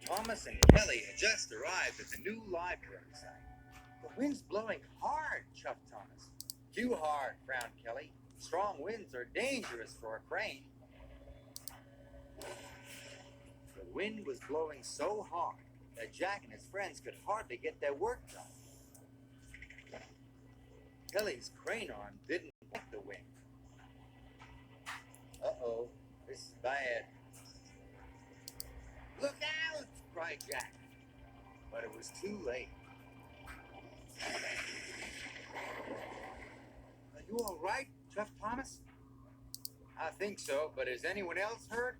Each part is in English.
Thomas and Kelly had just arrived at the new library site. The wind's blowing hard, chuffed Thomas. Too hard, frowned Kelly. Strong winds are dangerous for a crane. The wind was blowing so hard that Jack and his friends could hardly get their work done. Kelly's crane arm didn't like the wind. Uh-oh, this is bad. Look out, cried Jack. But it was too late. Are you all right, Jeff Thomas? I think so, but is anyone else hurt?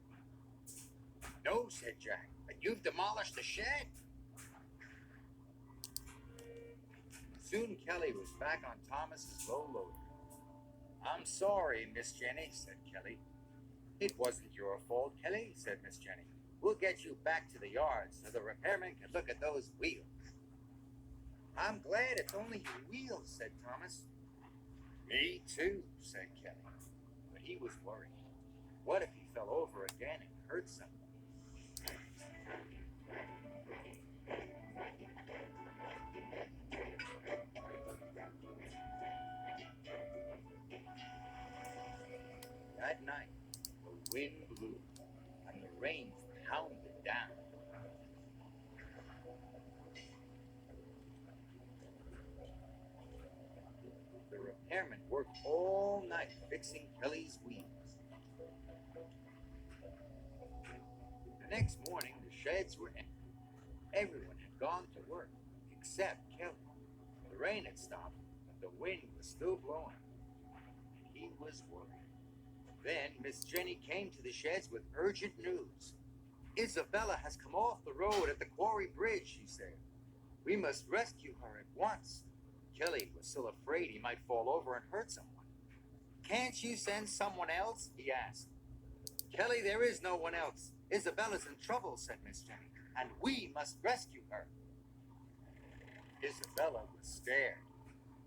No, said Jack, but you've demolished the shed. Soon Kelly was back on Thomas's low loader. I'm sorry, Miss Jenny, said Kelly. It wasn't your fault, Kelly, said Miss Jenny. We'll get you back to the yard so the repairman can look at those wheels. I'm glad it's only your wheels, said Thomas. Me too, said Kelly. But he was worried. What if he fell over again and hurt someone? That night, the wind blew and the rain pounded down. The repairman worked all night fixing Kelly's wheels. The next morning, the sheds were empty. Everyone had gone to work, except Kelly. The rain had stopped, but the wind was still blowing, and he was worried. Then Miss Jenny came to the sheds with urgent news. Isabella has come off the road at the quarry bridge, she said. We must rescue her at once. Kelly was still afraid he might fall over and hurt someone. Can't you send someone else? He asked. Kelly, there is no one else. Isabella's in trouble, said Miss Jenny, and we must rescue her. Isabella was scared.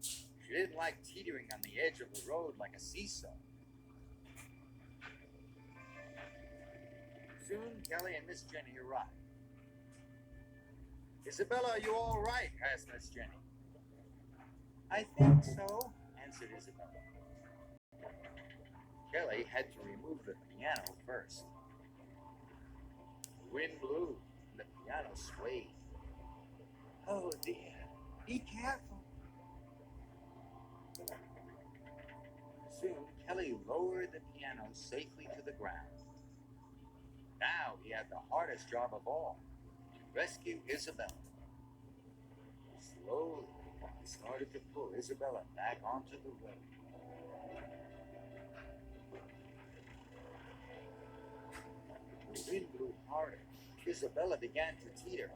She didn't like teetering on the edge of the road like a seesaw. Soon Kelly and Miss Jenny arrived. Isabella, are you all right? Asked Miss Jenny. I think so, answered Isabella. Kelly had to remove the piano first. The wind blew and the piano swayed. Oh dear, be careful. Soon Kelly lowered the piano safely to the ground. Now he had the hardest job of all, to rescue Isabella. Slowly, he started to pull Isabella back onto the road. The wind blew harder. Isabella began to teeter.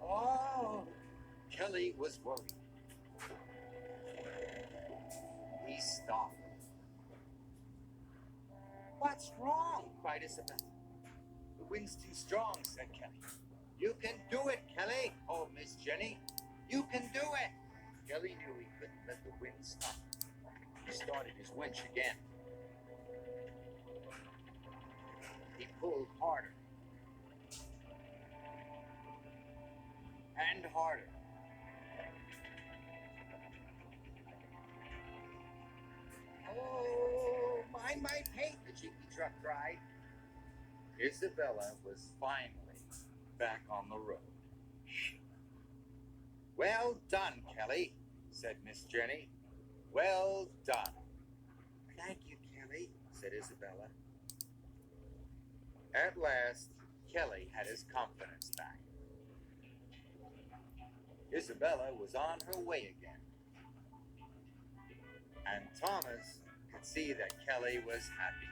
Oh! Kelly was worried. He stopped. What's wrong? Cried Isabella. The wind's too strong, said Kelly. You can do it, Kelly, called Miss Jenny. You can do it. Kelly knew he couldn't let the wind stop. He started his winch again. He pulled harder. And harder. Oh, mind my paint, the cheeky truck cried. Isabella was finally back on the road. Well done, Kelly, said Miss Jenny. Well done. Thank you, Kelly, said Isabella. At last, Kelly had his confidence back. Isabella was on her way again. And Thomas could see that Kelly was happy.